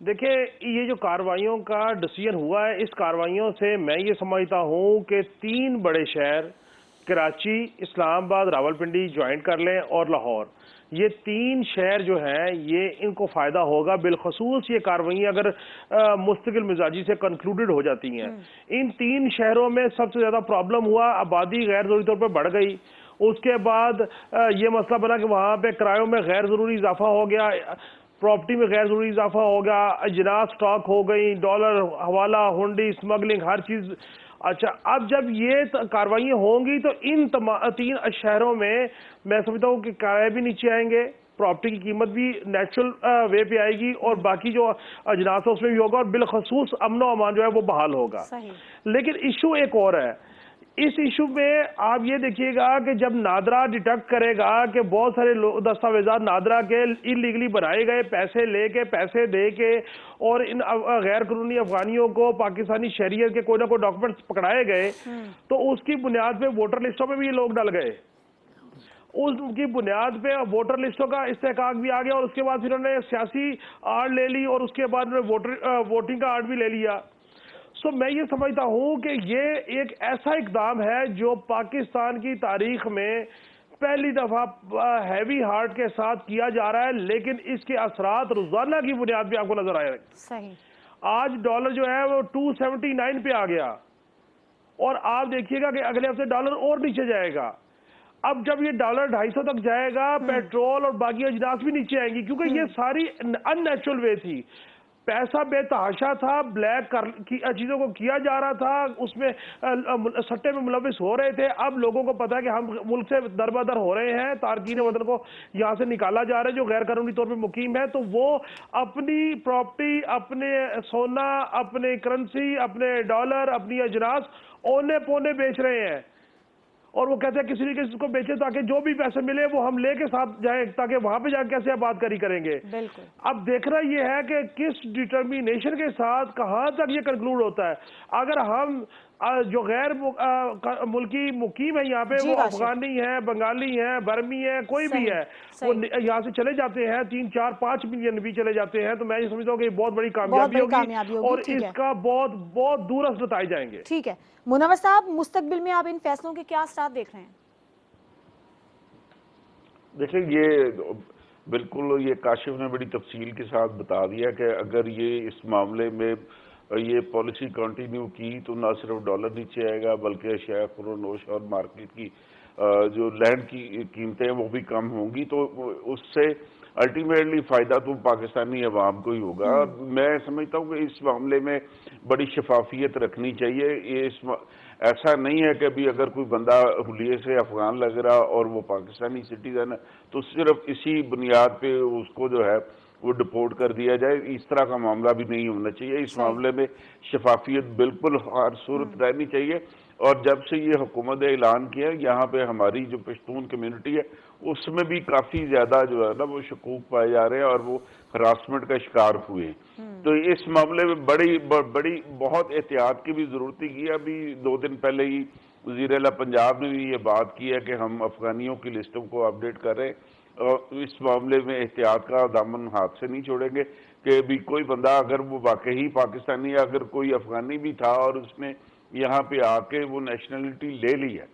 देखिए, ये जो कार्रवाइयों का डिसीजन हुआ है, इस कार्रवाइयों से मैं ये समझता हूँ कि 3 बड़े शहर कराची, इस्लामाबाद, रावलपिंडी ज्वाइन कर लें और लाहौर, ये 3 शहर जो हैं ये इनको फ़ायदा होगा। बिलखसूस ये कार्रवाई अगर मुस्तकिल मिजाजी से कंक्लूडेड हो जाती हैं। इन 3 शहरों में सबसे ज़्यादा प्रॉब्लम हुआ, आबादी गैर ज़रूरी तौर पर बढ़ गई। उसके बाद ये मसला बना कि वहाँ पे किरायों में गैर ज़रूरी इजाफा हो गया, प्रॉपर्टी में गैर ज़रूरी इजाफा हो गया, अजनास स्टॉक हो गई, डॉलर, हवाला, हुंडी, स्मगलिंग, हर चीज़। अच्छा, अब जब ये कार्रवाइयाँ होंगी तो इन 3 शहरों में मैं समझता हूँ कि किराए भी नीचे आएंगे, प्रॉपर्टी की कीमत भी नेचुरल वे पे आएगी और बाकी जो अजनास है उसमें भी होगा और बिलखसूस अमन व अमान जो है वो बहाल होगा। लेकिन इशू एक और है, इस इशू में आप ये देखिएगा कि जब नादरा डिटेक्ट करेगा कि बहुत सारे दस्तावेजात नादरा के इलीगली बनाए गए, पैसे लेके, पैसे दे के और इन गैर कानूनी अफगानियों को पाकिस्तानी शहरियत के कोई ना कोई डॉक्यूमेंट्स पकड़ाए गए, तो उसकी बुनियाद पे वोटर लिस्टों में भी ये लोग डल गए। उसकी बुनियाद पे वोटर लिस्टों का इस्तेहकाक भी आ गया और उसके बाद फिर उन्होंने सियासी आड़ ले ली और उसके बाद वोटिंग का आड़ भी ले लिया। सो मैं ये समझता हूँ कि ये एक ऐसा इकदाम है जो पाकिस्तान की तारीख में पहली दफा हैवी हार्ट के साथ किया जा रहा है, लेकिन इसके असरात रोजाना की बुनियाद पे आपको नजर आए। सही, आज डॉलर जो है वो 279 पे आ गया और आप देखिएगा कि अगले हफ्ते डॉलर और नीचे जाएगा। अब जब ये डॉलर 250 तक जाएगा, पेट्रोल और बाकी अजनास भी नीचे आएंगी, क्योंकि ये सारी अननेचुरल वे थी। पैसा बेतहाशा था, ब्लैक चीज़ों को किया जा रहा था, उसमें सट्टे में मुलविस हो रहे थे। अब लोगों को पता है कि हम मुल्क से दरबदर हो रहे हैं, तारकीन वतन को यहाँ से निकाला जा रहा है जो गैर कानूनी तौर पे मुकीम है, तो वो अपनी प्रॉपर्टी, अपने सोना, अपने करेंसी, अपने डॉलर, अपनी अजनास औने पौने बेच रहे हैं और वो कहते हैं किसी न किसी को बेचे ताकि जो भी पैसे मिले वो हम लेके साथ जाए, ताकि वहां पे जाके कैसे आबादकारी करेंगे। अब देखना ये है कि किस डिटर्मिनेशन के साथ कहां तक ये कंक्लूड होता है। अगर हम जो गैर मुल्की मुकीम है यहाँ पे, वो अफगानी है, बंगाली है, बर्मी है, कोई भी है, वो यहाँ से चले जाते हैं, 3-4-5 मिलियन भी चले जाते हैं, तो मैं ये समझता हूँ कि बहुत बड़ी कामयाबी होगी और इसका बहुत दूरस्थ बताए जाएंगे। ठीक है मुनव्वर साहब, मुस्तकबिल में आप इन फैसलों के क्या असरात देख रहे हैं? देखिए, ये बिल्कुल ये काशिफ ने बड़ी तफसील के साथ बता दिया कि अगर ये इस मामले में ये पॉलिसी कंटिन्यू की तो ना सिर्फ डॉलर नीचे आएगा बल्कि अशिया फरोनोश और मार्केट की जो लैंड की कीमतें वो भी कम होंगी, तो उससे अल्टीमेटली फ़ायदा तो पाकिस्तानी अवाम को ही होगा। मैं समझता हूँ कि इस मामले में बड़ी शफाफियत रखनी चाहिए। ये ऐसा नहीं है कि अभी अगर कोई बंदा हुलिये से अफगान लग रहा और वो पाकिस्तानी सिटीजन है तो सिर्फ इसी बुनियाद पे उसको जो है वो डिपोर्ट कर दिया जाए। इस तरह का मामला भी नहीं होना चाहिए। इस मामले में शफाफियत बिल्कुल हर सूरत रहनी चाहिए। और जब से ये हुकूमत ने ऐलान किया, यहाँ पे हमारी जो पश्तून कम्युनिटी है उसमें भी काफ़ी ज़्यादा जो है ना वो शकूक पाए जा रहे हैं और वो हरासमेंट का शिकार हुए हैं। तो इस मामले में बड़ी बहुत एहतियात की भी ज़रूरत थी। अभी 2 दिन पहले ही वज़ीर आला पंजाब ने भी ये बात की है कि हम अफ़गानियों की लिस्टों को अपडेट कर रहे हैं और इस मामले में एहतियात का दामन हाथ से नहीं छोड़ेंगे कि भी कोई बंदा अगर वो वाकई पाकिस्तानी या अगर कोई अफ़गानी भी था और उसने यहाँ पे आके वो नेशनलिटी ले ली है,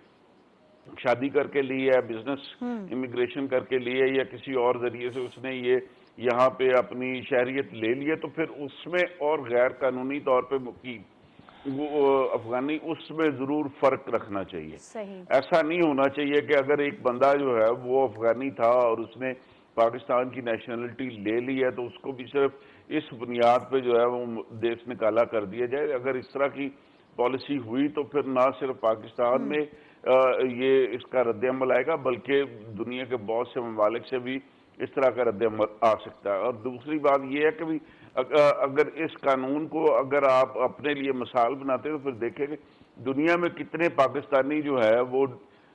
शादी करके ली है, बिजनेस इमिग्रेशन करके ली है या किसी और जरिए से उसने ये यहाँ पे अपनी शहरियत ले ली है, तो फिर उसमें और गैर कानूनी तौर पे मुकीम वो अफगानी, उसमें जरूर फर्क रखना चाहिए। सही। ऐसा नहीं होना चाहिए कि अगर एक बंदा जो है वो अफगानी था और उसने पाकिस्तान की नेशनलिटी ले ली है तो उसको भी सिर्फ इस बुनियाद पे जो है वो देश निकाला कर दिया जाए। अगर इस तरह की पॉलिसी हुई तो फिर ना सिर्फ पाकिस्तान में ये इसका रद्द-ए-अमल आएगा बल्कि दुनिया के बहुत से ममालिक से भी इस तरह का रद्द-ए-अमल आ सकता है। और दूसरी बात यह है कि भी अगर इस कानून को अगर आप अपने लिए मिसाल बनाते हो तो फिर देखेंगे दुनिया में कितने पाकिस्तानी जो है वो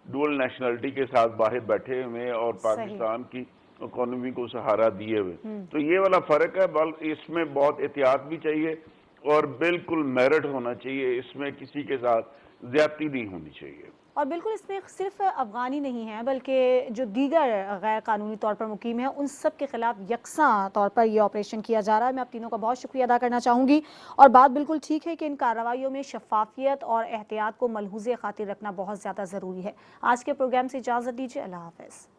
डुअल नेशनलिटी के साथ बाहर बैठे हुए हैं और पाकिस्तान की इकोनॉमी को सहारा दिए हुए। तो ये वाला फर्क है। बल इसमें बहुत एहतियात भी चाहिए और बिल्कुल मेरिट होना चाहिए, इसमें किसी के साथ ज्यादती नहीं होनी चाहिए। और बिल्कुल इसमें सिर्फ अफगानी नहीं है बल्कि जो दीगर गैर कानूनी तौर पर मुकीम है उन सब के खिलाफ यकसा तौर पर यह ऑपरेशन किया जा रहा है। मैं आप तीनों का बहुत शुक्रिया अदा करना चाहूँगी। और बात बिल्कुल ठीक है कि इन कार्रवाइयों में शफाफियत और एहतियात को मलहूज़े खातिर रखना बहुत ज़्यादा ज़रूरी है। आज के प्रोग्राम से इजाज़त दीजिए। अल्लाह हाफ़िज़।